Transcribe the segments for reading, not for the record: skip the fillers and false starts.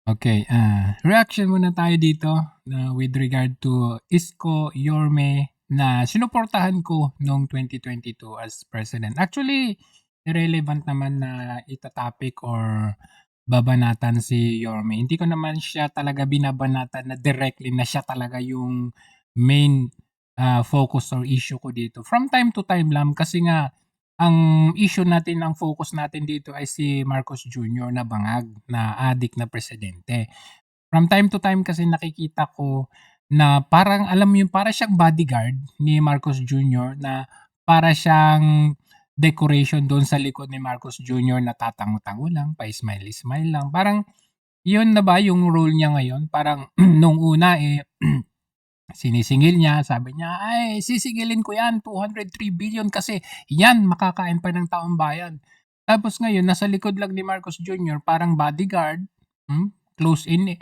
Okay, reaction muna tayo dito na with regard to Isko Yorme na sinuportahan ko noong 2022 as president. Actually, irrelevant naman na ita-topic or babanatan si Yorme. Hindi ko naman siya talaga binabanatan na directly na siya talaga yung main, focus or issue ko dito. From time to time lang kasi nga ang issue natin, ang focus natin dito ay si Marcos Jr. na bangag, na adik na presidente. From time to time kasi nakikita ko na parang alam mo yung para siyang bodyguard ni Marcos Jr. na para siyang decoration doon sa likod ni Marcos Jr. na tatango-tango lang, pa-smile-smile lang. Parang yun na ba yung role niya ngayon? Parang nung una, sinisingil niya, sabi niya, "Ay, sisigilin ko 'yan, 203 billion kasi 'yan makakain pa ng taong bayan." Tapos ngayon nasa likod lang ni Marcos Jr. parang bodyguard, close in,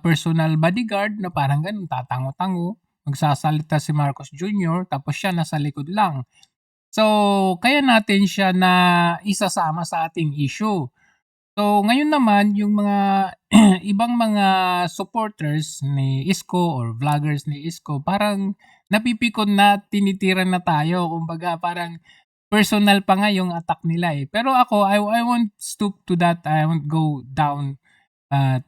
personal bodyguard na parang gano'n, tatango-tango, magsasalita si Marcos Jr. tapos siya nasa likod lang. So, kaya natin siya na isasama sa ating issue. So, ngayon naman yung mga ibang mga supporters ni Isko or vloggers ni Isko parang napipikon na, tinitira na tayo. Kumbaga parang personal pa nga yung attack nila, eh. Pero ako, I won't stoop to that, I won't go down,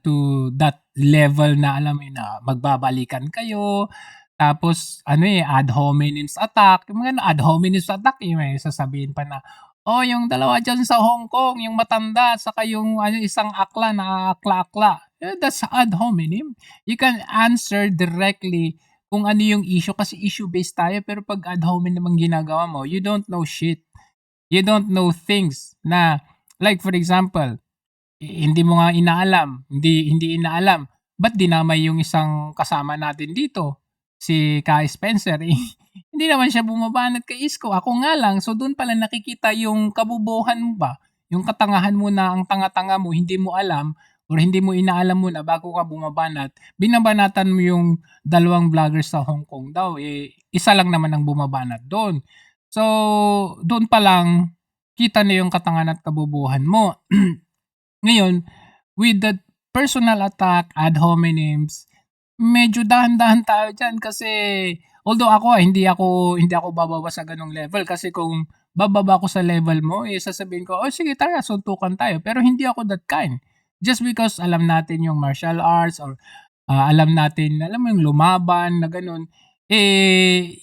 to that level na alam mo yun na magbabalikan kayo, tapos ano, ad hominems attack, yung mga ad hominems attack, yung may sasabihin pa na, "Oh, yung dalawa diyan sa Hong Kong, yung matanda saka yung ano, isang akla na akla-akla." That's ad hominem. You can answer directly kung ano yung issue kasi issue-based tayo pero 'pag ad hominem ang ginagawa mo, you don't know shit. You don't know things na like for example, hindi mo nga inaalam, hindi inaalam, ba't dinamay yung isang kasama natin dito, si Kai Spencer, eh, hindi naman siya bumabanat kay Isko, ako nga lang. So dun pala nakikita yung kabobohan mo ba, yung katangahan mo na ang tanga-tanga mo, hindi mo alam or hindi mo inaalam muna bago ka bumabanat, binabanatan mo yung dalawang vlogger sa Hong Kong daw, eh, isa lang naman ang bumabanat dun. So, dun pa lang kita na yung katangahan at kabobohan mo. Ngayon, with the personal attack, ad hominems, medyo dahan-dahan tayo diyan kasi although ako, hindi ako bababa sa gano'ng level kasi kung bababa ako sa level mo, eh, sasabihin ko, "Oh, sige tara suntukan tayo." Pero hindi ako that kind. Just because alam natin yung martial arts or, alam natin, alam mo yung lumaban na gano'n, eh,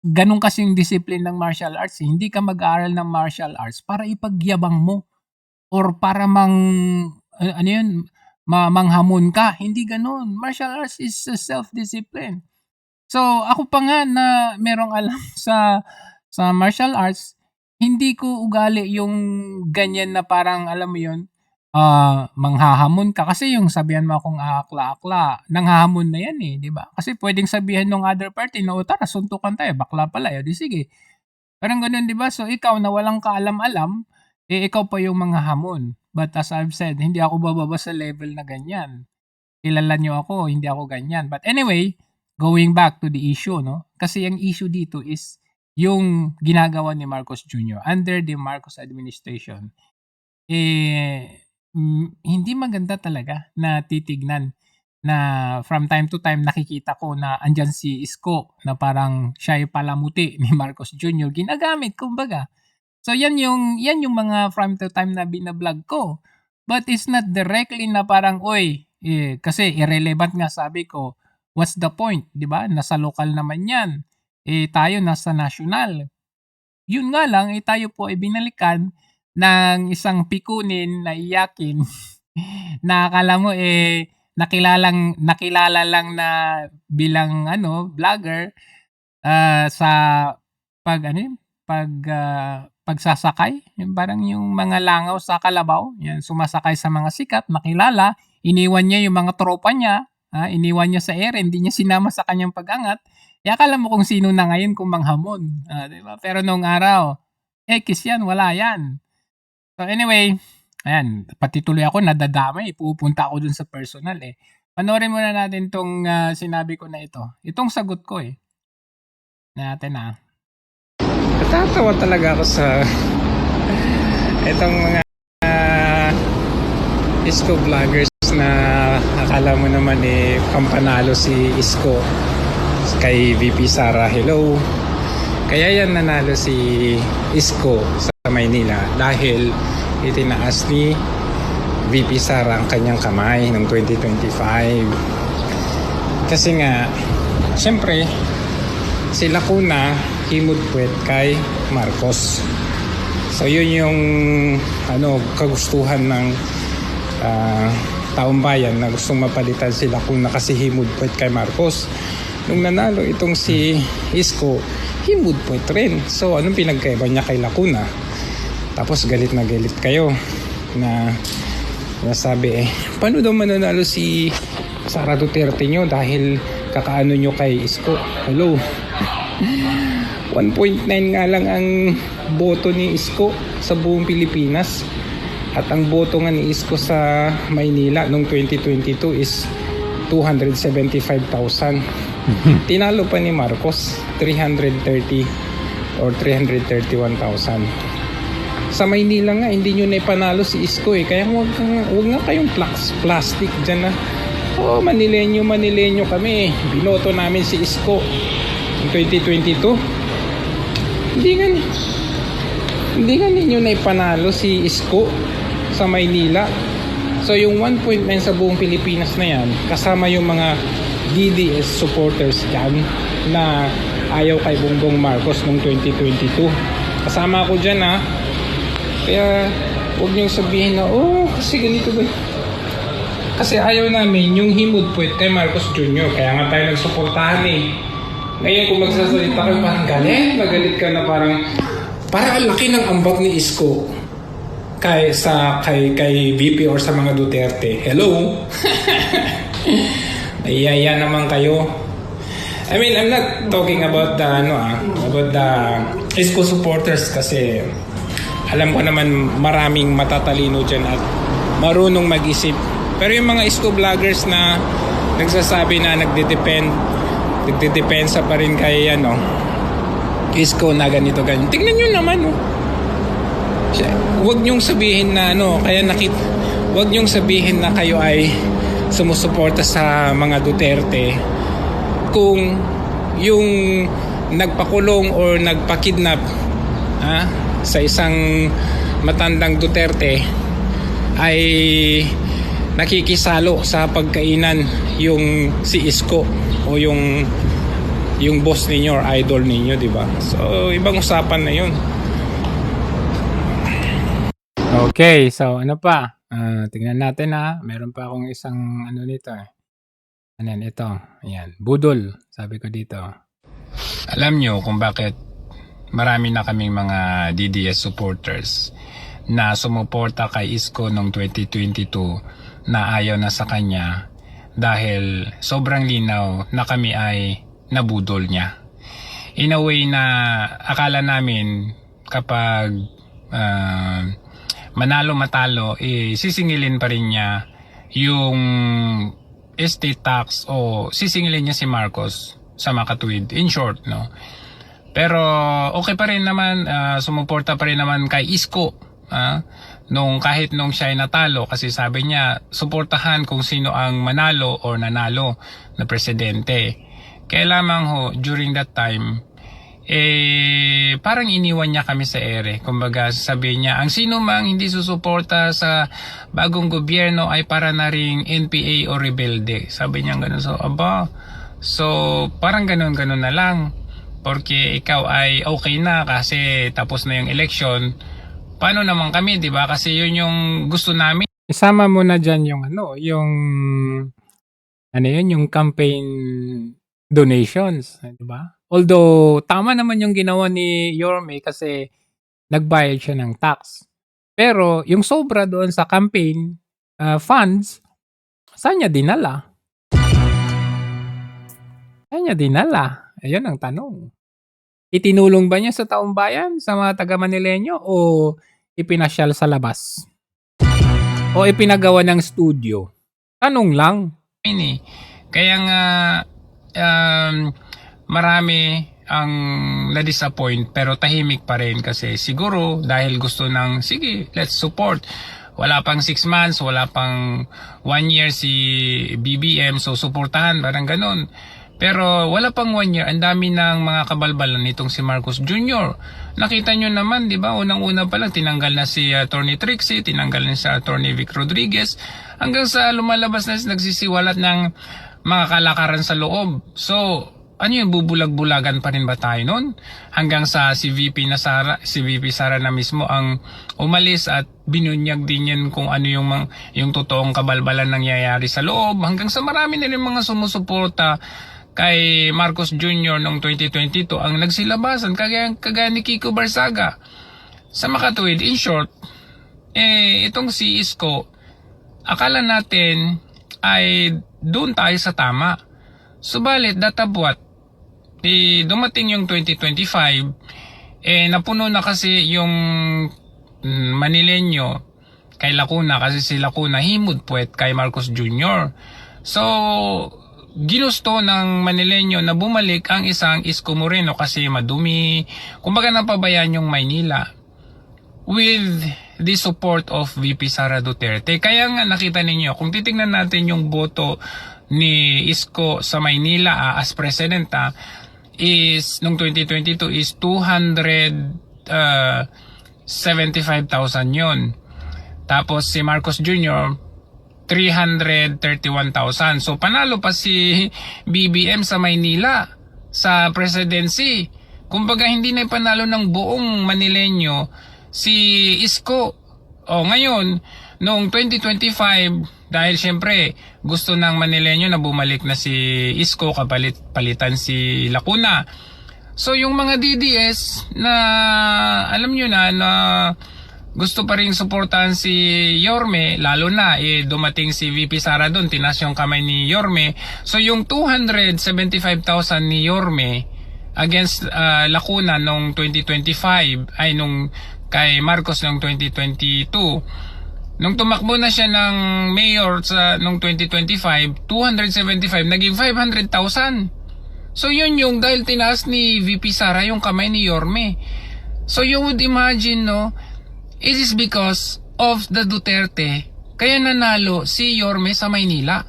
gano'n kasing discipline ng martial arts, eh. Hindi ka mag-aaral ng martial arts para ipagyabang mo. Or para ano yun, manghamon ka, hindi gano'n. Martial arts is a self-discipline. So, ako pa nga na merong alam sa martial arts, hindi ko ugali yung ganyan na parang alam mo yun, manghahamon ka. Kasi yung sabihan mo akong aakla-akla, nanghahamon na yan, eh, 'di ba? Kasi puwedeng sabihan nung other party na, "O tara suntukan tayo, bakla pala, eh, o 'di sige." Parang gano'n 'di ba? So ikaw na walang kaalam-alam, eh, ikaw pa yung manghahamon. But as I've said, hindi ako bababa sa level na ganyan. Kilala niyo ako, hindi ako ganyan. But anyway, going back to the issue 'no, kasi ang issue dito is yung ginagawa ni Marcos Jr. under the Marcos administration, hindi maganda talaga na titignan na from time to time nakikita ko na andiyan si Isko na parang siya yung palamuti ni Marcos Jr. ginagamit kumbaga. So yan yung mga from to time na bina-vlog ko. But it's not directly na parang, "Uy," kasi irrelevant nga sabi ko, what's the point, 'di ba? Nasa lokal naman 'yan, tayo nasa national. Yun nga lang, tayo po ay binalikan ng isang pikunin na iyakin na akala mo, nakilala lang na bilang ano, vlogger, sa ano yun, pagsasakay, yung parang yung mga langaw sa kalabaw, yan sumasakay sa mga sikat nakilala, iniwan niya yung mga tropa niya, iniwan niya sa ere, hindi niya sinama sa kanyang pag-angat, akala mo kung sino na ngayon kung manghamon, 'di ba? Pero nung araw, ekis yan, wala yan. So anyway, ayan, pati tuloy ako nadadamay, pupunta ako dun sa personal, eh. Panoorin muna natin 'tong, sinabi ko na ito, itong sagot ko, eh. Natin, Natatawa talaga ako sa itong mga Isko vloggers na akala mo naman pampanalo si Isko kay VP Sara. Hello. Kaya yan nanalo si Isko sa Maynila dahil itinaas ni VP Sara ang kanyang kamay noong 2025. Kasi nga, siyempre, si Lacuna himudpwet kay Marcos. So yun yung kagustuhan ng taong bayan na gustong mapalitan si Lacuna kasi himudpwet kay Marcos. Nung nanalo itong si Isko, himudpwet rin. So anong pinagkaiba niya kay Lacuna? Tapos galit na galit kayo na nasabi paano daw mananalo si Sara Duterte nyo dahil kakaano nyo kay Isko. Hello. 1.9 nga lang ang boto ni Isko sa buong Pilipinas. At ang boto nga ni Isko sa Maynila noong 2022 is 275,000. Tinalo pa ni Marcos 330 or 331,000. Sa Maynila nga hindi nyo na ipanalo si Isko kaya wag nga kayong plastic dyan na Manileño kami, binoto namin si Isko in 2022. Hindi nga ninyo na ipanalo si Isko sa Maynila. So yung 1.9 sa buong Pilipinas na yan, kasama yung mga DDS supporters dyan na ayaw kay Bongbong Marcos noong 2022. Kasama ako dyan Kaya huwag niyong sabihin na kasi ganito ba. Kasi ayaw namin yung himudpwet kay Marcos Jr. Kaya nga tayo nagsuportahan Ngayon kung magsasalita kayo parang magalit ka na parang ang laki ng ambag ni Isko kay VP or sa mga Duterte. Hello. Ayaya naman kayo. I mean, I'm not talking about the Isko supporters kasi alam ko naman maraming matatalino dyan at marunong mag-isip. Pero yung mga Isko vloggers na nagsasabi na nagdedepensa pa rin kay Isko na ganito. Tingnan nyo naman Huwag nyong sabihin na huwag nyong sabihin na kayo ay sumusuporta sa mga Duterte kung yung nagpakulong or nagpakidnap sa isang matandang Duterte ay nakikisalo sa pagkainan yung si Isko o yung boss ninyo or idol ninyo, di ba? So ibang usapan na yun. Okay, so ano pa? Tingnan natin meron pa akong isang nito ito. Ayan, budol, sabi ko dito. Alam nyo kung bakit marami na kaming mga DDS supporters na sumuporta kay Isko noong 2022 na ayaw na sa kanya dahil sobrang linaw na kami ay nabudol niya. In a way na akala namin kapag manalo matalo sisingilin pa rin niya yung estate tax o sisingilin niya si Marcos sa makatuwid, in short, pero okay pa rin naman, sumuporta pa rin naman kay Isko kahit nung siya ay natalo kasi sabi niya suportahan kung sino ang manalo or nanalo na presidente. Kaya lamang during that time parang iniwan niya kami sa ere. Kumbaga sabi niya, ang sino mang hindi susuporta sa bagong gobyerno ay para na ring NPA o rebelde. Sabi niya gano'n. So parang gano'n na lang. Porque ikaw ay okay na kasi tapos na yung election. Paano naman kami, di ba? Kasi yun yung gusto namin. Isama mo na dyan yung yung campaign donations, di ba? Although, tama naman yung ginawa ni Yorme kasi nagbayad siya ng tax. Pero, yung sobra doon sa campaign funds, saan niya dinala? Ayun ang tanong. Itinulong ba niya sa taong bayan, sa mga taga-Manileño, o ipinasyal sa labas? O ipinagawa ng studio? Tanong lang. Kaya nga, marami ang na-disappoint pero tahimik pa rin kasi siguro dahil gusto ng sige, let's support wala pang 6 months, wala pang 1 year si BBM, so suportahan, parang ganun. Pero wala pang 1 year, ang dami ng mga kabalbalan nitong si Marcos Jr. Nakita nyo naman, di ba, unang-una pa lang, tinanggal na si Attorney Trixie, tinanggal na si Attorney Vic Rodriguez, hanggang sa lumalabas na nagsisiwalat ng mga kalakaran sa loob. So, ano yun, bubulag-bulagan pa rin ba tayo nun? Hanggang sa si VP Sara na mismo ang umalis at binunyag din yan kung ano yung totoong kabalbalan nangyayari sa loob. Hanggang sa marami na rin mga sumusuporta kay Marcos Jr. noong 2022 ang nagsilabasan, kagaya ni Kiko Barsaga. Sa makatuwid, in short, itong si Isko, akala natin ay doon tayo sa tama. Subalit, databuat, dumating yung 2025, napuno na kasi yung Manileño kay Lacuna, kasi si Lacuna himudpuet kay Marcos Jr. So, ginusto ng Manileño na bumalik ang isang Isko Moreno kasi madumi, kumbaga napabayaan yung Maynila with the support of VP Sara Duterte. Kaya nga nakita ninyo, kung titingnan natin yung boto ni Isko sa Maynila as president, is nung 2022 is 275,000 yun. Tapos si Marcos Jr. 331,000. So panalo pa si BBM sa Maynila sa presidency. Kumbaga hindi na panalo ng buong Manileño si Isko. Ngayon, noong 2025, dahil syempre gusto ng Manileño na bumalik na si Isko, palitan si Lacuna. So yung mga DDS na alam nyo na gusto pa rin suportahan si Yorme, lalo na dumating si VP Sara doon, tinas yung kamay ni Yorme. So yung 275,000 ni Yorme against Lacuna noong 2025, ay nung kay Marcos noong 2022, nung tumakbo na siya ng mayor noong 2025, 275 naging 500,000. So yun yung dahil tinaas ni VP Sara yung kamay ni Yorme. So you would imagine, no, it is because of the Duterte kaya nanalo si Yorme sa Maynila.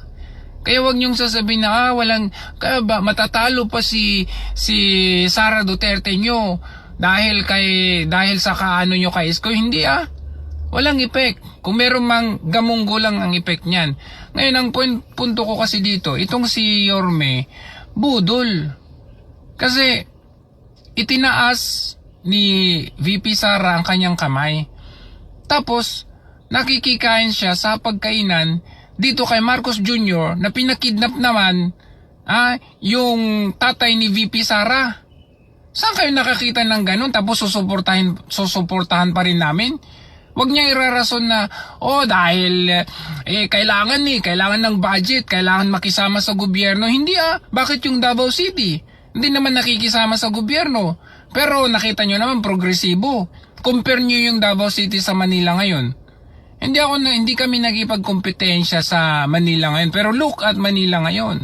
Kaya wag niyong sasabihin na matatalo pa si Sara Duterte nyo dahil sa kaano nyo kay Isko. Hindi walang epek. Kung meron mang gamunggo lang ang epek niyan. Ngayon ang punto ko kasi dito, itong si Yorme budol. Kasi itinaas ni VP Sara ang kanyang kamay. Tapos nakikikain siya sa pagkainan dito kay Marcos Jr. na pinakidnap naman yung tatay ni VP Sara. Saan kayo nakakita ng ganun? Tapos susuportahan pa rin namin? Huwag niya irarason na, dahil kailangan ng budget, kailangan makisama sa gobyerno. Hindi bakit yung Davao City? Hindi naman nakikisama sa gobyerno. Pero nakita nyo naman progresibo. Compare nyo yung Davao City sa Manila ngayon. Hindi kami nagipagkompetensya sa Manila ngayon. Pero look at Manila ngayon.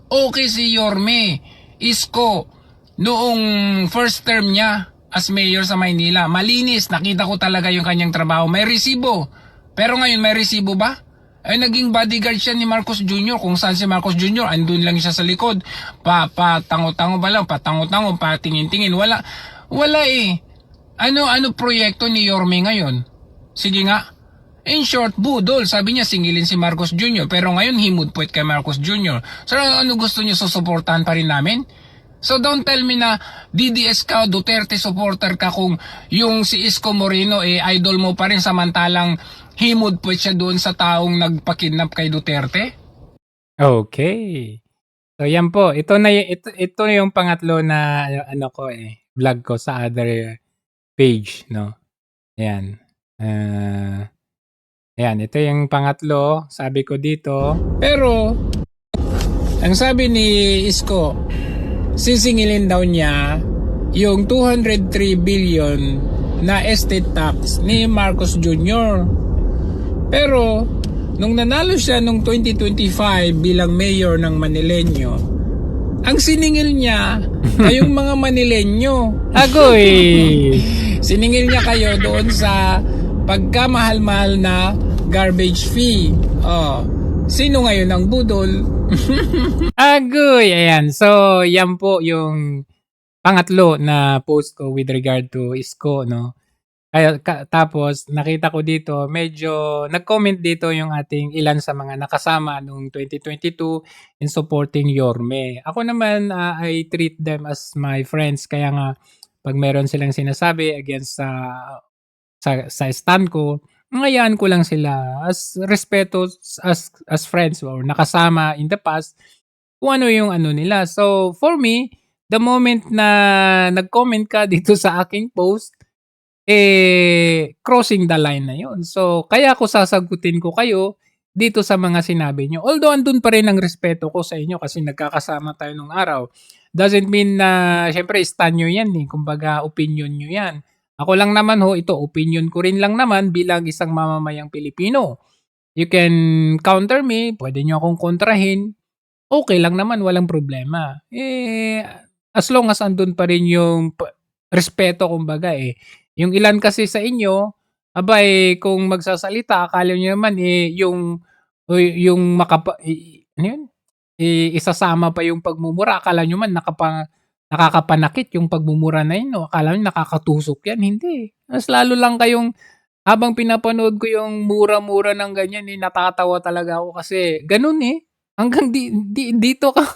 Okay si Yorme, Isko, noong first term niya as mayor sa Maynila, malinis, nakita ko talaga yung kanyang trabaho, may resibo. Pero ngayon may resibo ba? Naging bodyguard siya ni Marcos Jr. Kung saan si Marcos Jr. andun lang siya sa likod, patango-tango ba lang, patango-tango, patingin-tingin, wala ano proyekto ni Yorme ngayon? Sige nga, in short, budol. Sabi niya singilin si Marcos Jr. Pero ngayon himudpuet kay Marcos Jr. So ano gusto niyo, susuportahan pa rin namin? So don't tell me na DDS ka, Duterte supporter ka kung yung si Isko Moreno idol mo pa rin samantalang himudpuet siya doon sa taong nagpakidnap kay Duterte. Okay. So yan po, ito yung pangatlo na vlog ko sa other page, no. Ayan. Ayan, ito yung pangatlo, sabi ko dito. Pero ang sabi ni Isko, sisingilin daw niya yung 203 billion na estate tax ni Marcos Jr. Pero nung nanalo siya nung 2025 bilang mayor ng Manileño, ang siningil niya ay yung mga Manileño. Agoy! Siningil niya kayo doon sa pagka mahal-mahal na garbage fee. Oh, sino ngayon ang budol? Agoy, ayan. So, yan po yung pangatlo na post ko with regard to isko, no? Tapos nakita ko dito, medyo nag-comment dito yung ating ilan sa mga nakasama nung 2022 in supporting Yorme. Ako naman, I treat them as my friends. Kaya nga, pag meron silang sinasabi against sa stand ko, ngayaan ko lang sila as respeto, as friends or nakasama in the past, kung ano yung ano nila. So, for me, the moment na nag-comment ka dito sa aking post, crossing the line na yun. So, kaya ako sasagutin ko kayo dito sa mga sinabi nyo. Although, andun pa rin ang respeto ko sa inyo kasi nagkakasama tayo nung araw. Doesn't mean na, syempre, stand nyo yan eh. Kumbaga, opinion nyo yan. Ako lang naman ito, opinion ko rin lang naman bilang isang mamamayang Pilipino. You can counter me, pwede nyo akong kontrahin. Okay lang naman, walang problema. As long as andun pa rin yung respeto, kumbaga Yung ilan kasi sa inyo, kung magsasalita, akala nyo naman yung ano yun? Isasama pa yung pagmumura. Akala nyo man nakakapanakit yung pagmumura na yun. No? Akala nyo nakakatusok yan. Hindi. Mas lalo lang kayong, habang pinapanood ko yung mura-mura ng ganyan, natatawa talaga ako kasi ganun hanggang dito ka.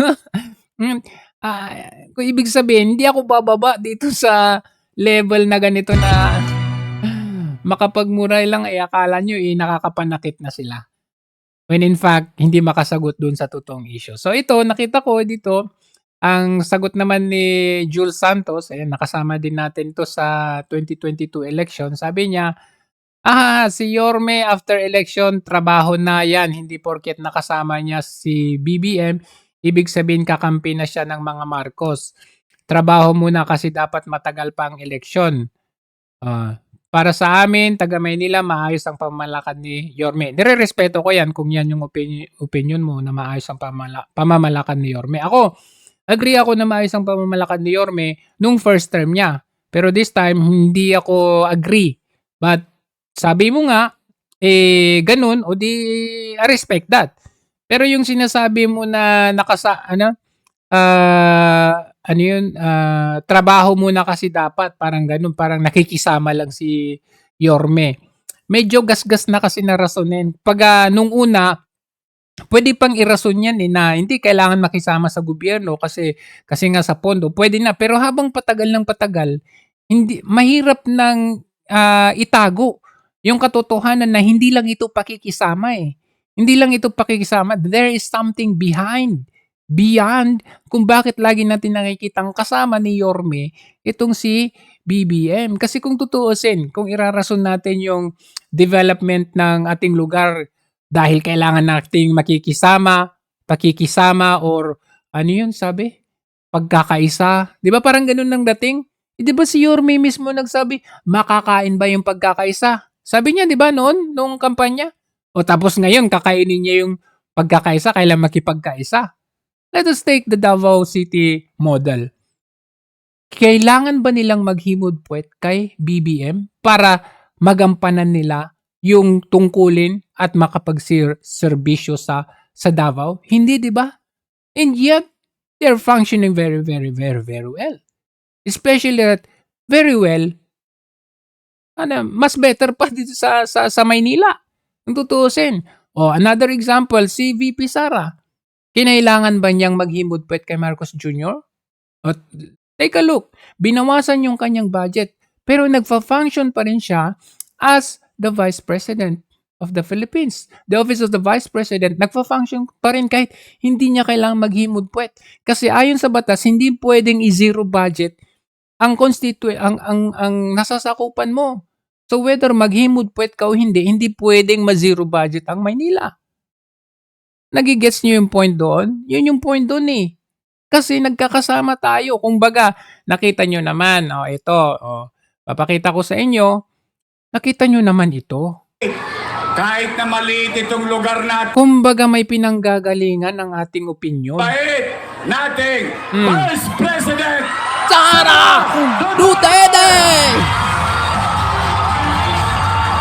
Kung ibig sabihin, hindi ako bababa dito sa level na ganito na makapagmura lang akala nyo nakakapanakit na sila. When in fact, hindi makasagot dun sa totoong issue. So ito, nakita ko dito, ang sagot naman ni Jules Santos, nakasama din natin to sa 2022 election. Sabi niya, si Yorme after election, trabaho na yan. Hindi porket nakasama niya si BBM, ibig sabihin kakampi na siya ng mga Marcos. Trabaho muna kasi dapat matagal pa ang eleksyon. Para sa amin, taga Maynila, maayos ang pamamalakad ni Yorme. Nire-respeto ko yan kung yan yung opinion mo na maayos ang pamamalakad ni Yorme. Ako, agree ako na maayos ang pamamalakad ni Yorme nung first term niya. Pero this time, hindi ako agree. But sabi mo nga, ganun, o di, I respect that. Pero yung sinasabi mo na trabaho muna kasi dapat, parang ganun, parang nakikisama lang si Yorme. Medyo gasgas na kasi na rasonin. Pag nung una, pwede pang irason yan na hindi kailangan makisama sa gobyerno kasi nga sa pondo, pwede na. Pero habang patagal ng patagal, mahirap nang itago yung katotohanan na hindi lang ito pakikisama Hindi lang ito pakikisama. There is something beyond kung bakit lagi natin nakikitang kasama ni Yorme itong si BBM. Kasi kung tutuusin, kung irarason natin yung development ng ating lugar dahil kailangan nating pakikisama or ano yun sabi? Pagkakaisa. Di ba parang ganun ang dating? Di ba si Yorme mismo nagsabi, makakain ba yung pagkakaisa? Sabi niya, di ba nung kampanya? O tapos ngayon, kakainin niya yung pagkakaisa, kailan makipagkaisa? Let us take the Davao City model. Kailangan ba nilang maghimod puwet kay BBM para magampanan nila yung tungkulin at makapagserbisyo sa Davao? Hindi, di ba? And yet, they're functioning very, very, very, very well. Especially that very well, mas better pa dito sa Maynila. Kung tutuusin. Another example, si VP Sara. Kinailangan ba niyang maghimod puwet kay Marcos Jr.? Take a look. Binawasan yung kanyang budget. Pero nagfa-function pa rin siya as the Vice President of the Philippines. The Office of the Vice President, nagfa-function pa rin kahit hindi niya kailangang maghimod puwet. Kasi ayon sa batas, hindi pwedeng i-zero budget ang nasasakupan mo. So whether maghimod puwet ka o hindi pwedeng ma-zero budget ang Maynila. Nagigets niyo yung point doon? Yun yung point doon Kasi nagkakasama tayo. Kumbaga, nakita niyo naman, ito, papakita ko sa inyo, nakita niyo naman ito. Kahit na maliit itong lugar natin, Kumbaga, may pinanggagalingan ang ating opinion. bait nating Vice President Sara Duterte!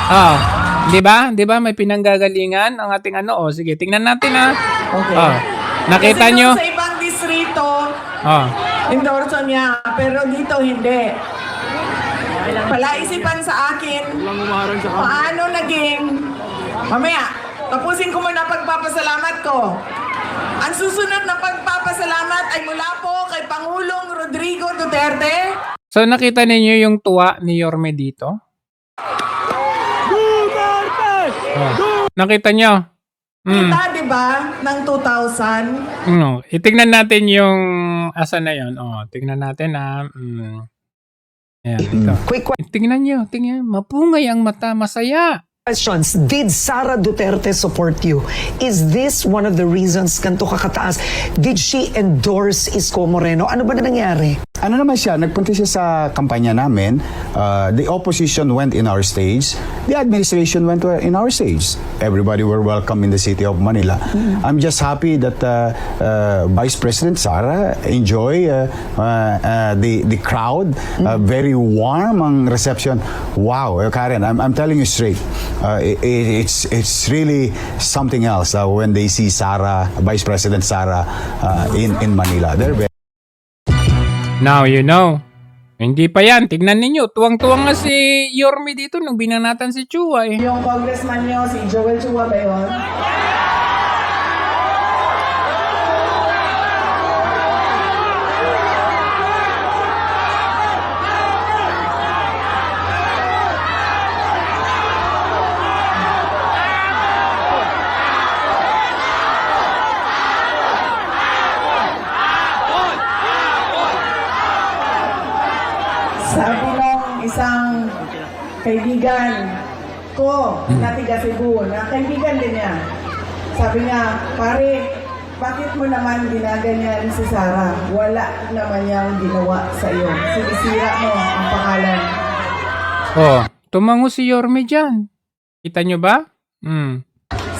Oh, 'di ba? 'Di ba may pinanggagalingan ang ating ano? Oh, sige, tingnan natin ha. Okay. Oh. Nakita Kasi nyo? doon sa ibang distrito, Oh. endorso niya, pero dito hindi. Palaisipan sa akin, paano naging, mamaya, tapusin ko muna pagpapasalamat ko. Ang susunod na pagpapasalamat ay mula po kay Pangulong Rodrigo Duterte. So nakita ninyo yung tuwa ni Yorme dito? Oh. Nakita nyo? Kita, di ba, ng 2000? No, itignan natin yung asa na yon. Oh, tignan natin na ayan, ito. Quick Tingnan nyo, tingnan. Mapungay ang mata, masaya. questions. Did Sara Duterte support you? Is this one of the reasons ganito kakataas? Did she endorse Isko Moreno? Ano ba na nangyari? Ano naman siya, nagpunta siya sa kampanya namin. The opposition went in our stage. The administration went in our stage. Everybody were welcome in the city of Manila. I'm just happy that Vice President Sara enjoy the crowd. Very warm ang reception. Wow, Karen, I'm telling you straight. It's really something else when they see Sara, Vice President Sara in Manila. They're very Now you know. Hindi pa yan. Tignan ninyo. Tuwang-tuwang nga si Yorme dito nung binanatan si Chua eh. Yung congressman niyo, si Joel Chua ba yun? Sabi nung isang kaibigan ko na tiga Cebu, na kaibigan din niya. Sabi niya, pare, bakit mo naman ginaganyan si Sara? Wala naman niyang ginawa sa iyo. Sinisira mo ang pangalan. Oh, tumango si Yorme dyan. Kita nyo ba?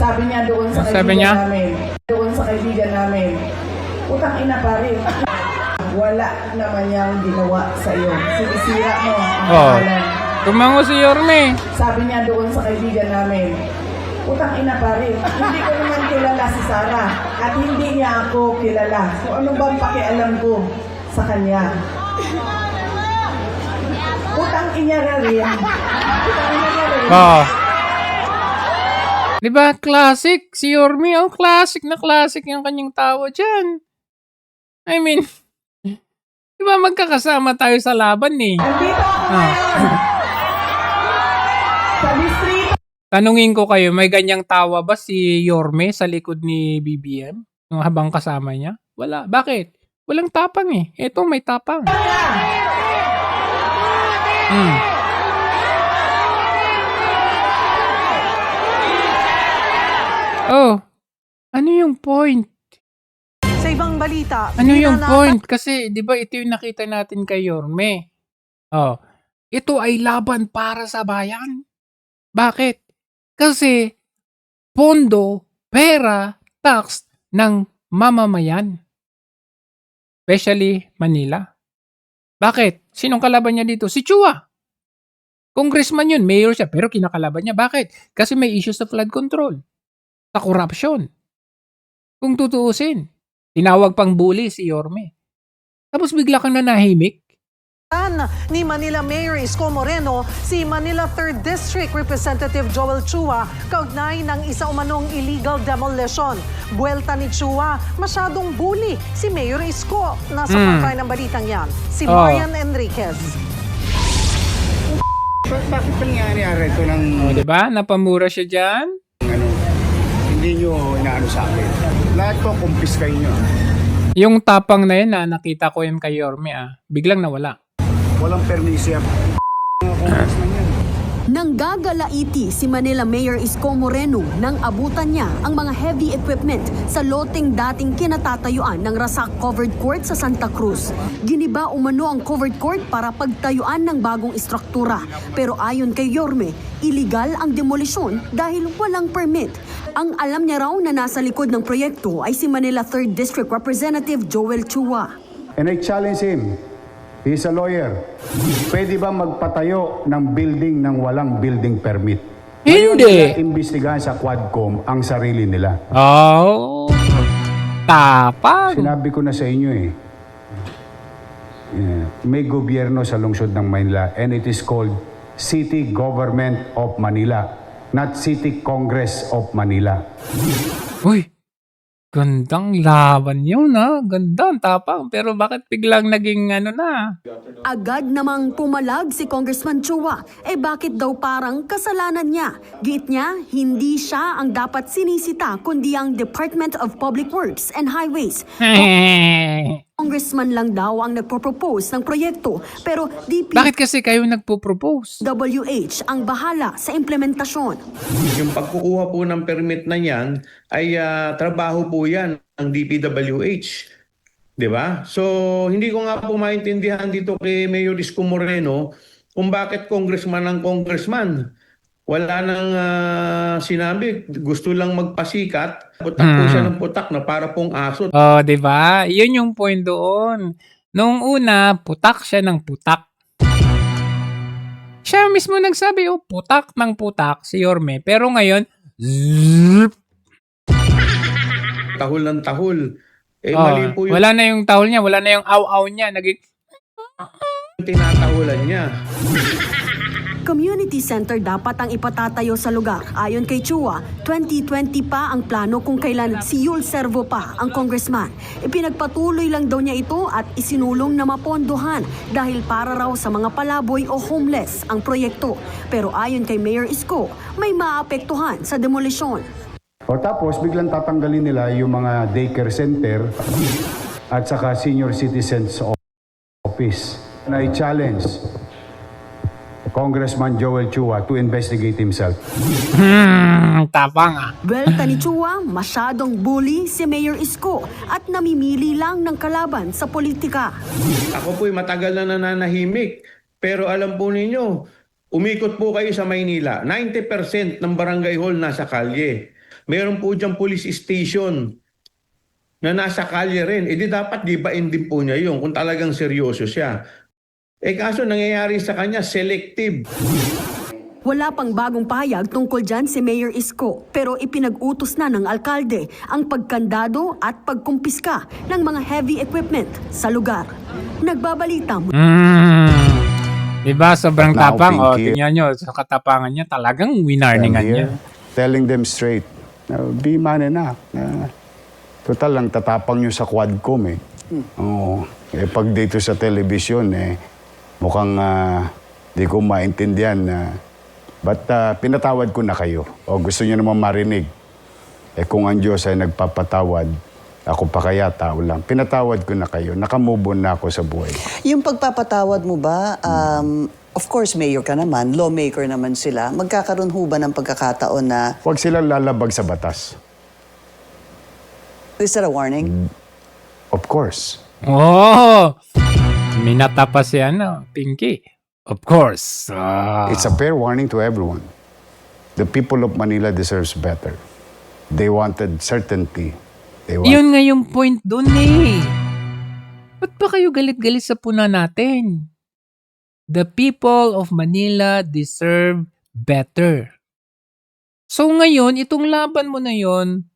Sabi niya doon sa Sabi kaibigan niya? namin. Doon sa kaibigan namin. Utang ina pare. Wala naman niyang ginawa sa iyo. Sinisira mo ang Oh, pangalan. tumango si Yorme. Sabi niya doon sa kaibigan namin, utang ina pare, hindi ko naman kilala si Sara at hindi niya ako kilala. So ano bang pakialam ko sa kanya? Utang ina rin. Utang ina rin. Oh. Diba, classic si Yorme. Oh, classic na classic yung kanyang tawa dyan. I mean, diba magkakasama tayo sa laban eh. Andito ako ngayon. Sa distrito. Tanungin ko kayo, may ganyang tawa ba si Yorme sa likod ni BBM? Nung habang kasama niya? Wala. Bakit? Walang tapang eh. Eto, may tapang. Oh, ano yung point? Sa ibang balita, Ano yung point? Kasi, di ba, ito yung nakita natin kay Yorme. Oh, ito ay laban para sa bayan. Bakit? Kasi, pondo, pera, tax ng mamamayan. Especially Manila. Bakit? Sinong kalaban niya dito? Si Chua. Congressman yun, mayor siya, pero kinakalaban niya. Bakit? Kasi may issues sa flood control. Sa corruption. Kung tutuusin. Tinawag pang bully si Yorme. Tapos bigla kang nanahimik. ni Manila Mayor Isko Moreno si Manila 3rd District Representative Joel Chua kaugnay ng isa umanong illegal demolition. Buwelta ni Chua, masyadong bully si Mayor Isko. Nasa frontline ng balitang yan, si Marian Enriquez. Bakit nangyari ito ng Diba? Napamura siya dyan. hindi nyo inaano sa akin? Lahat to kumpis kayo nyo. Yung tapang na yun nakita ko yun kay Yorme biglang nawala. Walang permisya. Nanggagalaiti si Manila Mayor Isko Moreno nang abutan niya ang mga heavy equipment sa loteng dating kinatatayuan ng Rasak Covered Court sa Santa Cruz. Giniba umano ang covered court para pagtayuan ng bagong istruktura. Pero ayon kay Yorme, illegal ang demolisyon dahil walang permit. Ang alam niya raw na nasa likod ng proyekto ay si Manila 3rd District Representative Joel Chua. And I challenge him. He's a lawyer. Pwede ba magpatayo ng building ng walang building permit? Ngayon Hindi. nila imbestigahan sa Quadcom ang sarili nila. Oh, tapang. Sinabi ko na sa inyo eh. May gobyerno sa lungsod ng Manila and it is called City Government of Manila, not City Congress of Manila. Uy, gandang laban yun ha. Ganda, ang tapang. Pero bakit biglang naging ano na? Agad namang pumalag si Congressman Chua. Bakit daw parang kasalanan niya? Giit niya, hindi siya ang dapat sinisita kundi ang Department of Public Works and Highways. Congressman lang daw ang nagpo-propose ng proyekto pero Bakit kasi kayo nagpo-propose? DPWH ang bahala sa implementasyon. Yung pagkukuha po ng permit na yan ay trabaho po yan ng DPWH. Di ba? So, hindi ko nga po maintindihan dito kay Mayor Isko Moreno kung bakit congressman ang congressman. Wala nang sinabi, gusto lang magpasikat. Putak po siya ng putak na para pong aso. Oh, 'di ba? 'Yun yung point doon. Noong una, putak siya ng putak. Siya mismo nagsabi, oh, putak ng putak si Yorme. Pero ngayon, zzz, Tahol ng tahol. oh, Mali po yung wala na yung tahol niya, wala na yung aw-aw niya. Naging, tinatahulan niya. Community center dapat ang ipatatayo sa lugar. Ayon kay Chua, 2020 pa ang plano kung kailan si Yul Servo pa ang congressman. Ipinagpatuloy lang daw niya ito at isinulong na mapondohan dahil para raw sa mga palaboy o homeless ang proyekto. Pero ayon kay Mayor Isko, may maapektuhan sa demolisyon. O tapos, biglang tatanggalin nila yung mga daycare center at saka senior citizens office. Na i-challenge Congressman Joel Chua to investigate himself. tapang ah. Welta ni Chua, masyadong bully si Mayor Isko at namimili lang ng kalaban sa politika. Ako po'y matagal na nananahimik. Pero alam po ninyo, umikot po kayo sa Maynila. 90% ng barangay hall nasa kalye. Meron po diyang police station na nasa kalye rin. Di dapat gibain din po niya yun kung talagang seryoso siya. Kaso nangyayari sa kanya, selective. Wala pang bagong pahayag tungkol dyan si Mayor Isko pero ipinag-utos na ng alkalde ang pagkandado at pagkumpiska ng mga heavy equipment sa lugar. Nagbabalita mo. Diba, sobrang Now, tapang. O, Pinky, tingnan nyo, sa katapangan niya, talagang winarningan niya. Telling them straight, be man enough. Total lang, tatapang nyo sa Quadcom eh. Oo. Pag dito sa television mukhang di ko maintindihan. But pinatawad ko na kayo. O gusto nyo naman marinig. Kung ang Diyos ay nagpapatawad, ako pa kaya tao lang. Pinatawad ko na kayo. Nakamove on na ako sa buhay. Yung pagpapatawad mo ba, of course, mayor ka naman, lawmaker naman sila, magkakaroon ho ba ng pagkakataon na... Huwag silang lalabag sa batas. Is that a warning? Of course. Oh, minata pa si Pinky. Of course. It's a fair warning to everyone. The people of Manila deserves better. They wanted certainty. Yun nga yung point dun eh. Ba't ba kayo galit-galit sa puna natin? The people of Manila deserve better. So ngayon, itong laban mo na yon,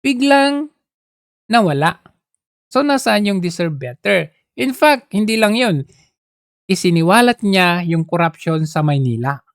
biglang nawala. So nasaan yung deserve better? In fact, hindi lang yun. Isiniwalat niya yung corruption sa Maynila.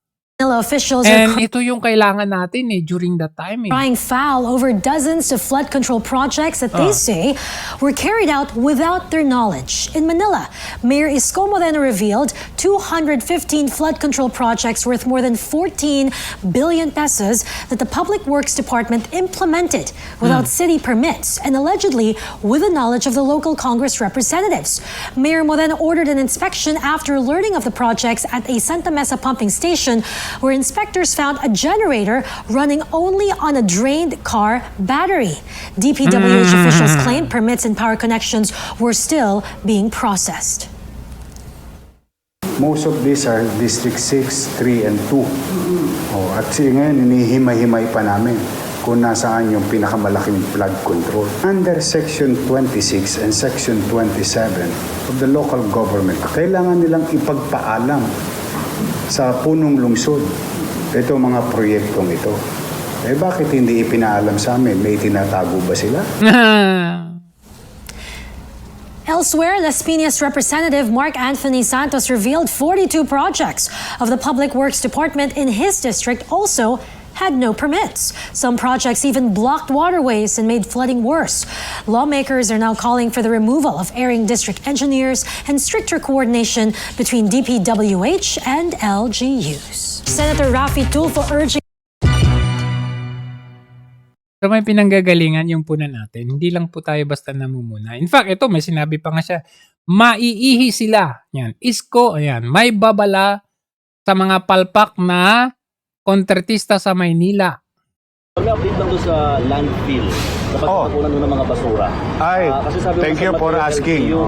Officials And ito yung kailangan natin during that time. crying foul over dozens of flood control projects that they say were carried out without their knowledge. In Manila, Mayor Isko Moreno revealed 215 flood control projects worth more than 14 billion pesos that the Public Works Department implemented without city permits and allegedly with the knowledge of the local Congress representatives. Mayor Moreno ordered an inspection after learning of the projects at a Santa Mesa pumping station where inspectors found a generator running only on a drained car battery. DPWH officials claim permits and power connections were still being processed. Most of these are District 6, 3, and 2. At ngayon, hinihimay-himay pa namin kung nasaan yung pinakamalaking flood control. Under Section 26 and Section 27 of the local government, kailangan nilang ipagpaalam sa punong lungsod ito mga proyektong ito. Eh bakit hindi ipinaalam sa amin? May tinatago ba sila? Elsewhere, Las Piñas Representative Mark Anthony Santos revealed 42 projects of the Public Works Department in his district also had no permits. Some projects even blocked waterways and made flooding worse. Lawmakers are now calling for the removal of erring district engineers and stricter coordination between DPWH and LGUs. Senator Raffy Tulfo urging So may pinanggagalingan yung puna natin. Hindi lang po tayo basta namumuna. In fact, ito may sinabi pa nga siya, maiihi sila. Yan, isko, ayan, may babala sa mga palpak na kontratista sa Maynila. May update lang doon sa landfill sa pagkukunan ng mga basura. Ay, Kasi sabi thank mo you sa for material asking. LGU,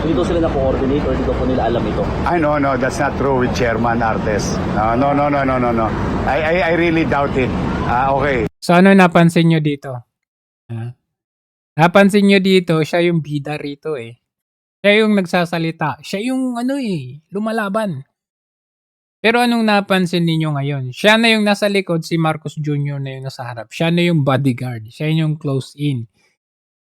hindi daw sila na-coordinate or hindi daw po nila alam ito. I no, that's not true with Chairman Artes. No. I really doubt it. Okay. So ano napansin nyo dito? Napansin nyo dito, siya yung bida rito eh. Siya yung nagsasalita. Siya yung lumalaban. Pero anong napansin ninyo ngayon? Siya na yung nasa likod, si Marcos Jr. na yung nasa harap. Siya na yung bodyguard. Siya yung close in.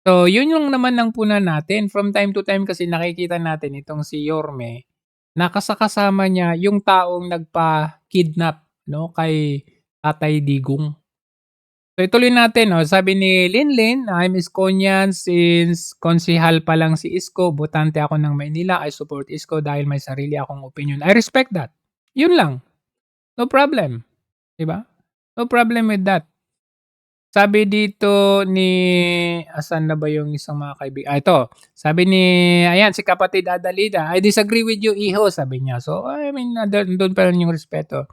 So, yun yung naman ng puna natin. From time to time kasi nakikita natin itong si Yorme, nakasakasama niya yung taong nagpa-kidnap kay Tatay Digong. So, ituloy natin. Sabi ni Linlin, I'm Iskonian since konsihal pa lang si Isko. Botante ako ng Maynila. I support Isko dahil may sarili akong opinion. I respect that. Yun lang. No problem. Diba? No problem with that. Sabi dito ni... Asan na ba yung isang mga kaibigan? Ito. Sabi ni... Ayan, si kapatid Adalida. I disagree with you, iho. Sabi niya. So, I mean, doon pa rin yung respeto.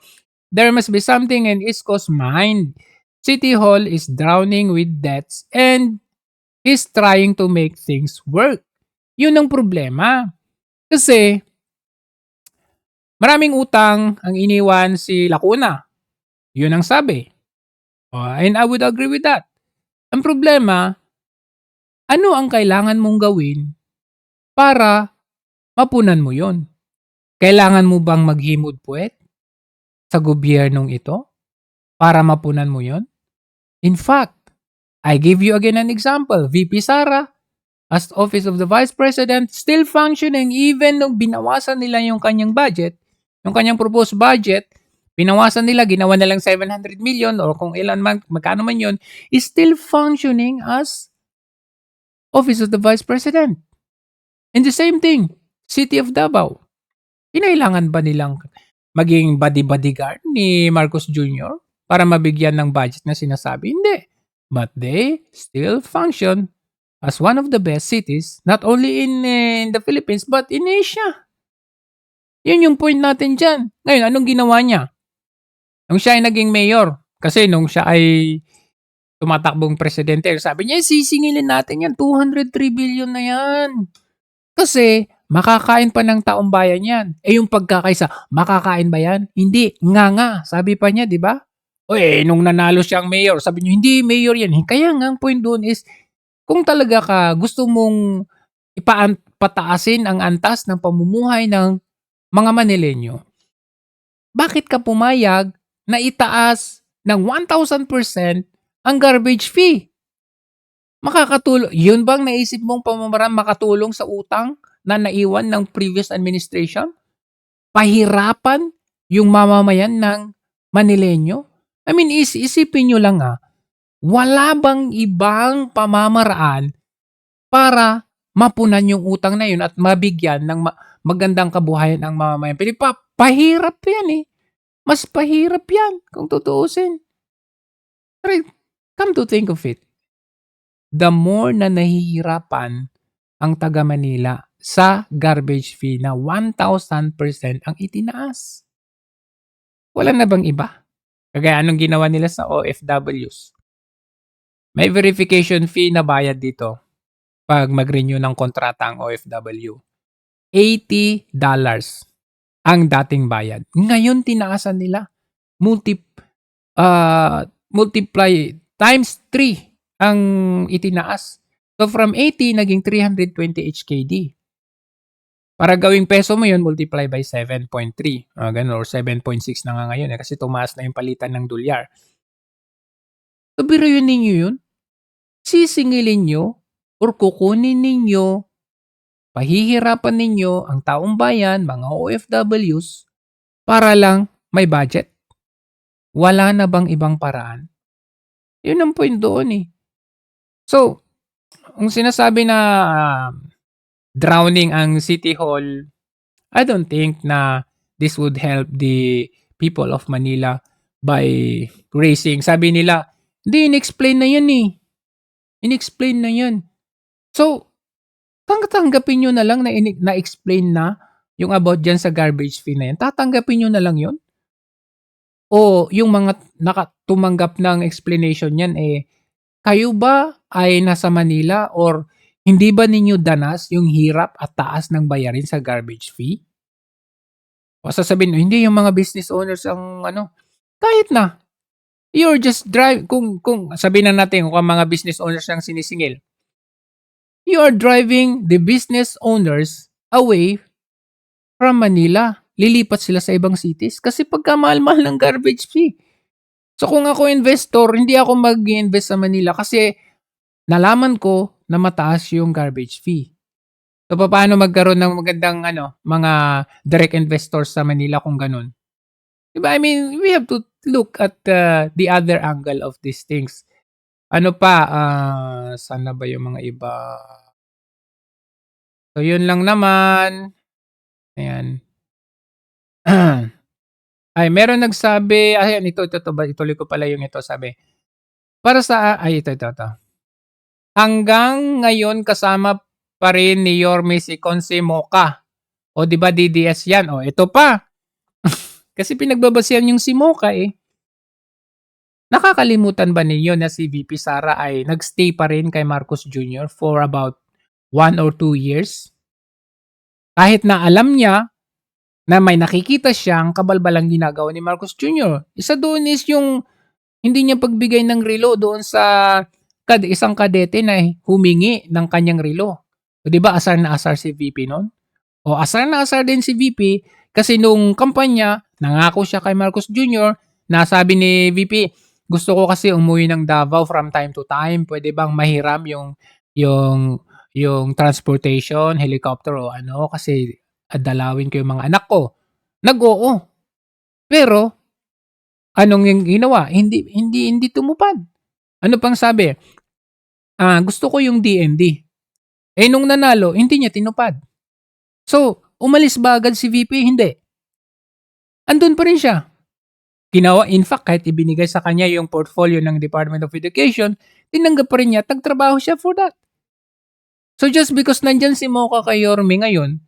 There must be something in Isko's mind. City Hall is drowning with debts and is trying to make things work. Yun ang problema. Kasi... maraming utang ang iniwan si Lacuna. Yun ang sabi. And I would agree with that. Ang problema, ano ang kailangan mong gawin para mapunan mo yun? Kailangan mo bang maghimod puwet sa gobyernong ito para mapunan mo yun? In fact, I give you again an example. VP Sara, as Office of the Vice President, still functioning even nung binawasan nila yung kanyang budget. Yung kanyang proposed budget, pinawasan nila, ginawa na lang 700 million or kung ilan man, magkano man yun, is still functioning as Office of the Vice President. And the same thing, City of Davao. Kinailangan ba nilang maging bodyguard ni Marcos Jr. para mabigyan ng budget na sinasabi? Hindi. But they still function as one of the best cities, not only in the Philippines, but in Asia. Yun yung point natin dyan. Ngayon, anong ginawa niya? Nung siya ay naging mayor, kasi nung siya ay tumatakbong presidente, sabi niya, sisingilin natin yan, 203 billion na yan. Kasi, makakain pa ng taong bayan yan. Yung pagkakaisa, makakain ba yan? Hindi, nga. Sabi pa niya, di ba? Nung nanalo siyang mayor, sabi niya, hindi, mayor yan. Kaya nga, ang point doon is, kung talaga ka gusto mong pataasin ang antas ng pamumuhay ng mga Manileño, bakit ka pumayag na itaas ng 1,000% ang garbage fee? Makakatulong. Yun bang naisip mong pamamaraan makatulong sa utang na naiwan ng previous administration? Pahirapan yung mamamayan ng Manileño? I mean, isipin nyo lang wala bang ibang pamamaraan para mapunan yung utang na yun at mabigyan ng magandang kabuhayan ang mamamayan? Pahirap yan Mas pahirap yan kung tutuusin. Come to think of it, the more na nahihirapan ang taga Manila sa garbage fee na 1,000% ang itinaas. Wala na bang iba? Kagaya anong ginawa nila sa OFWs? May verification fee na bayad dito pag mag-renew ng kontrata ang OFW. $80 ang dating bayad. Ngayon, tinaasan nila. Multiply times 3 ang itinaas. So, from 80, naging 320 HKD. Para gawing peso mo yun, multiply by 7.3. Ganun, or 7.6 na nga ngayon kasi tumaas na yung palitan ng dolyar. So, biruin ninyo yun. Sisingilin nyo or kukunin ninyo, pahihirapan ninyo ang taong bayan, mga OFWs, para lang may budget. Wala na bang ibang paraan? Yun ang point doon eh. So, ang sinasabi na drowning ang City Hall, I don't think na this would help the people of Manila by raising. Sabi nila, hindi, in-explain na yan eh. In-explain na yan. So, tanggapin nyo na lang na na-explain na yung about dyan sa garbage fee na yan. Tatanggapin nyo na lang yun? O yung mga tumanggap ng explanation yan kayo ba ay nasa Manila or hindi ba ninyo danas yung hirap at taas ng bayarin sa garbage fee? O sasabihin, hindi yung mga business owners ang kahit na. You're just kung sabihin na natin kung mga business owners ang sinisingil. You are driving the business owners away from Manila. Lilipat sila sa ibang cities kasi pagkamahal-mahal ng garbage fee. So kung ako investor, hindi ako mag-invest sa Manila kasi nalaman ko na mataas yung garbage fee. So paano magkaroon ng magandang mga direct investors sa Manila kung ganun? Diba? I mean, we have to look at the other angle of these things. Ano pa? Sana ba yung mga iba? So yun lang naman. Ayan. Ay, meron nagsabi, ayan, ito, ituloy ko pala yung ito, sabi. Para sa, ito. Hanggang ngayon kasama pa rin ni Yorme si Consi Moca. O di ba DDS yan? O ito pa. Kasi pinagbabasihan yung si Moca eh. Nakakalimutan ba ninyo na si VP Sara ay nagstay pa rin kay Marcos Jr. for about 1 or 2 years? Kahit na alam niya na may nakikita siyang kabalbalang ginagawa ni Marcos Jr. Isa doon is yung hindi niya pagbigay ng relo doon sa isang kadete na humingi ng kanyang relo. O di ba asar na asar si VP noon? O asar na asar din si VP kasi nung kampanya, nangako siya kay Marcos Jr. na sabi ni VP, gusto ko kasi umuwi ng Davao from time to time. Pwede bang mahiram yung transportation, helicopter o kasi dalawin ko yung mga anak ko. Nag-oo. Pero anong yung ginawa? Hindi tumupad. Ano pang sabi? Gusto ko yung DND. Nung nanalo, hindi niya tinupad. So, umalis ba agad si VP? Hindi. Andun pa rin siya. Ginawa, in fact, kahit ibinigay sa kanya yung portfolio ng Department of Education, tinanggap pa rin niya, tagtrabaho siya for that. So, just because nandyan si Moca kay Yorme ngayon,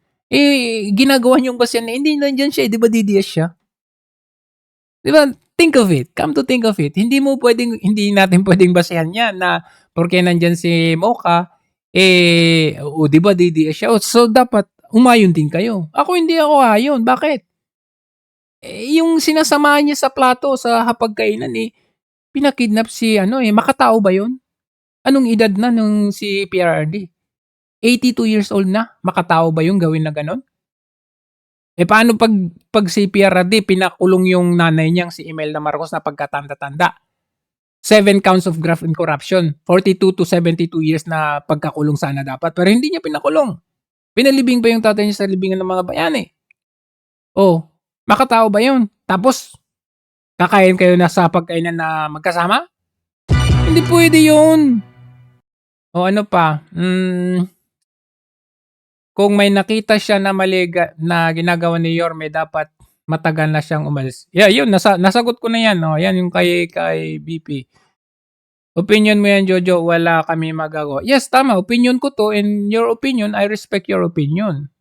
ginagawa niyong basihan na hindi nandyan siya, di ba DDS siya? Di ba? Think of it. Come to think of it. Hindi natin pwedeng basihan yan na porque nandyan si Moca, di ba DDS siya? So, dapat umayon din kayo. Hindi ako ayon. Bakit? Yung sinasamahan niya sa plato, sa hapagkainan, pinakidnap si, makatao ba yun? Anong edad na nung si PRRD? 82 years old na? Makatao ba yung gawin na ganon? Paano pag si PRRD, pinakulong yung nanay niyang si Imelda Marcos na pagkatanda-tanda? 7 counts of graft and corruption. 42 to 72 years na pagkakulong sana dapat. Pero hindi niya pinakulong. Pinalibing pa yung tatay niya sa libingan ng mga bayan makatao ba yun? Tapos, kakain kayo na sa pagkainan na magkasama? Hindi pwede yun. O ano pa? Kung may nakita siya na mali na ginagawa ni Yorme, dapat matagal na siyang umalis. Yeah, yun. Nasagot ko na yan. Yan yung kay BP. Opinion mo yan, Jojo. Wala kami magagawa. Yes, tama. Opinion ko to. And your opinion, I respect your opinion.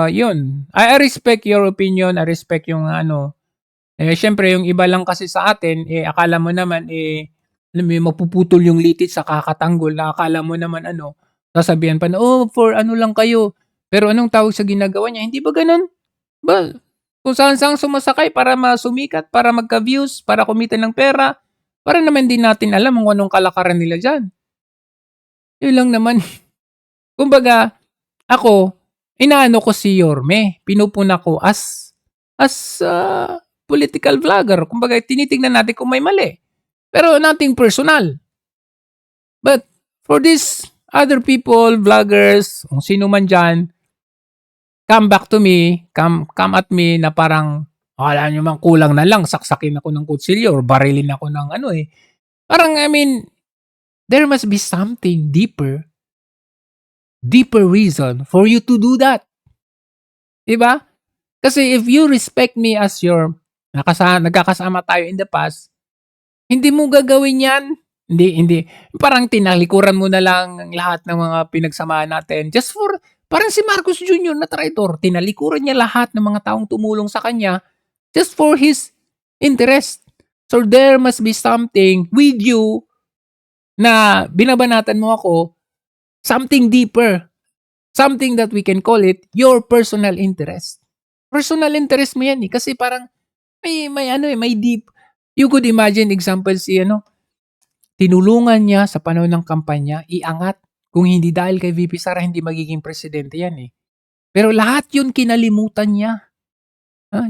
Yun. I respect your opinion. I respect yung syempre, yung iba lang kasi sa atin, akala mo naman, mapuputol yung litit sa kakatanggol na akala mo naman sasabihan pa na, for lang kayo. Pero anong tawag sa ginagawa niya? Hindi ba ganun? Ba, kung saan-saan sumasakay para masumikat, para magka-views, para kumita ng pera, para naman din natin alam kung anong kalakaran nila dyan. Yun lang naman. Kumbaga, ako, inaano ko si Yorme, pinupuna ko as political vlogger. Kumbaga, tinitingnan natin kung may mali. Pero nothing personal. But for these other people, vloggers, kung sino man dyan, come back to me, come at me na parang, wala nyo man, kulang na lang, saksakin ako ng kutsilyo or barilin ako ng ano eh. Parang, I mean, there must be something deeper reason for you to do that. Diba? Kasi if you respect me as your, nagkakasama tayo in the past, hindi mo gagawin yan. Hindi. Parang tinalikuran mo na lang lahat ng mga pinagsamahan natin. Just for, parang si Marcos Jr. na traitor. Tinalikuran niya lahat ng mga taong tumulong sa kanya just for his interest. So there must be something with you na binabanatan mo ako, something deeper. Something that we can call it your personal interest. Personal interest mo yan eh. Kasi parang may deep. You could imagine example si tinulungan niya sa panahon ng kampanya, iangat. Kung hindi dahil kay VP Sara, hindi magiging presidente yan eh. Pero lahat yun kinalimutan niya.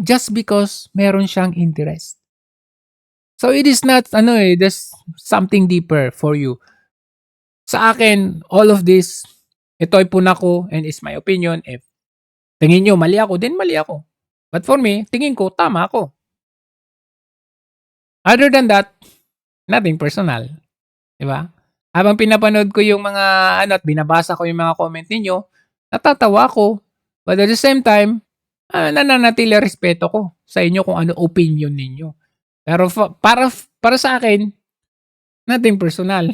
Just because meron siyang interest. So it is not, there's something deeper for you. Sa akin, all of this, ito ay puna ko and is my opinion. If tingin nyo mali ako, then mali ako. But for me, tingin ko, tama ako. Other than that, nothing personal. Diba? Habang pinapanood ko yung mga at binabasa ko yung mga comment ninyo, natatawa ko. But at the same time, nananatili respeto ko sa inyo kung ano opinion ninyo. Pero para sa akin, nothing personal.